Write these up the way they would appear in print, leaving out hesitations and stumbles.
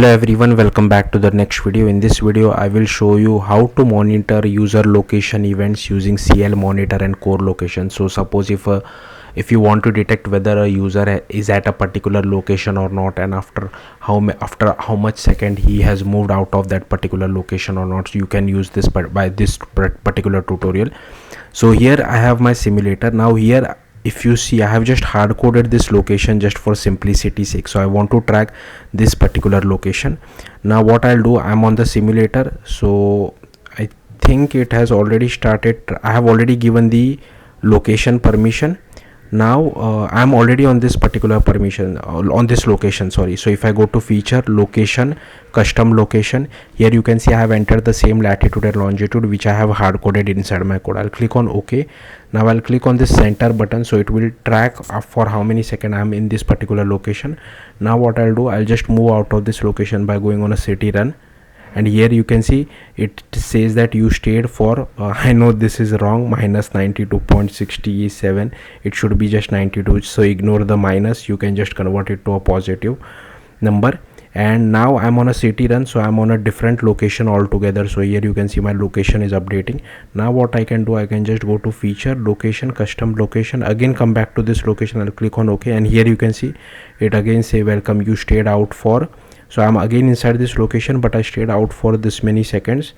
Hello everyone, welcome back to the next video. In this video I will show you how to monitor user location events using CLMonitor and CoreLocation. So suppose if you want to detect whether a user is at a particular location or not, and after how much second he has moved out of that particular location or not, so you can use this by this particular tutorial. So here I have my simulator. Now here, if you see, I have just hard coded this location just for simplicity's sake. So I want to track this particular location. Now what I'll do, I'm on the simulator, so I think it has already started. I have already given the location permission. Now I'm already on this particular permission on this location, sorry. So if I go to feature, location, custom location, here you can see I have entered the same latitude and longitude which I have hard coded inside my code. I'll click on OK. Now I'll click on this center button, so it will track for how many seconds I'm in this particular location. Now what I'll do, I'll just move out of this location by going on a city run, and here you can see it says that you stayed for I know this is wrong, minus 92.67. it should be just 92, so ignore the minus, you can just convert it to a positive number. And now I'm on a city run, so I'm on a different location altogether. So here you can see my location is updating. Now what I can do, I can just go to feature, location, custom location, again come back to this location. I'll click on OK, and here you can see it again say welcome, you stayed out for, so I'm again inside this location, but I stayed out for this many seconds.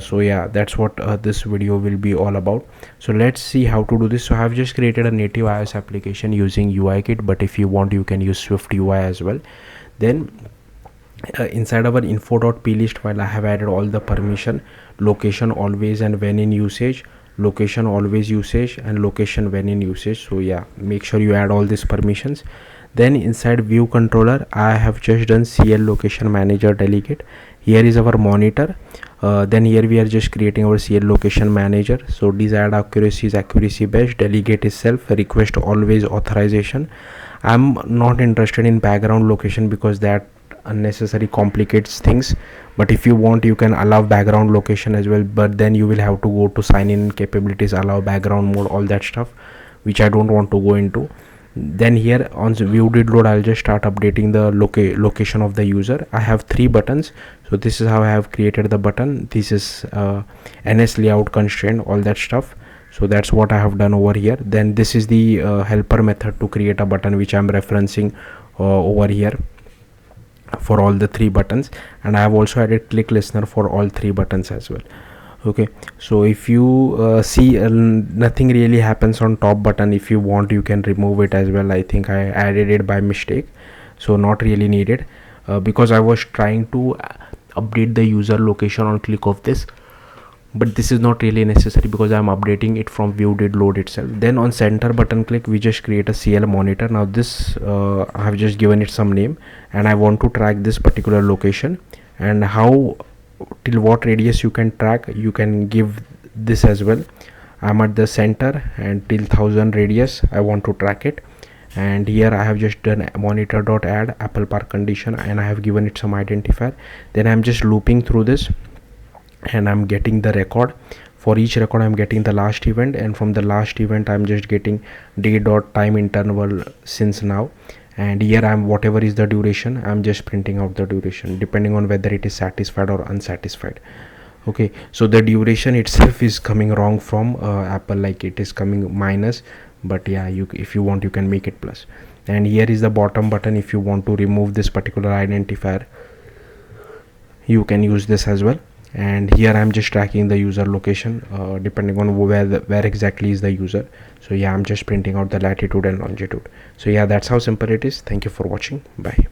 So yeah, that's what this video will be all about. So let's see how to do this. So I've just created a native iOS application using UIKit, but if you want, you can use Swift UI as well. Then inside our info.plist file, I have added all the permission: location always and when in usage, location always usage, and location when in usage. So yeah, make sure you add all these permissions. Then inside view controller, I have just done CL location manager delegate. Here is our monitor. Then here we are just creating our CL location manager. So desired accuracy is accuracy best, delegate is self, request always authorization. I'm not interested in background location because that unnecessary complicates things, but if you want, you can allow background location as well, but then you will have to go to sign in capabilities, allow background mode, all that stuff which I don't want to go into. Then here on the view did load, I'll just start updating the location of the user. I have 3 buttons, so this is how I have created the button. This is NS layout constraint, all that stuff. So that's what I have done over here. Then this is the helper method to create a button, which I'm referencing over here for all the 3 buttons, and I have also added click listener for all 3 buttons as well. Okay, so if you see nothing really happens on top button, if you want, you can remove it as well. I think I added it by mistake, so not really needed because I was trying to update the user location on click of this, but this is not really necessary because I'm updating it from view did load itself. Then on center button click, we just create a CL monitor. Now this I have just given it some name, and I want to track this particular location, and how till what radius you can track, you can give this as well. I'm at the center, and till 1000 radius I want to track it. And here I have just done monitor.add Apple Park condition, and I have given it some identifier. Then I'm just looping through this, and I'm getting the record. For each record I'm getting the last event, and from the last event I'm just getting day.time interval since now. And here I'm whatever is the duration, I'm just printing out the duration depending on whether it is satisfied or unsatisfied. Okay, so the duration itself is coming wrong from Apple, like it is coming minus, but yeah, if you want, you can make it plus. And here is the bottom button. If you want to remove this particular identifier, you can use this as well. And here I'm just tracking the user location depending on where exactly is the user. So yeah, I'm just printing out the latitude and longitude. So yeah, that's how simple it is. Thank you for watching. Bye.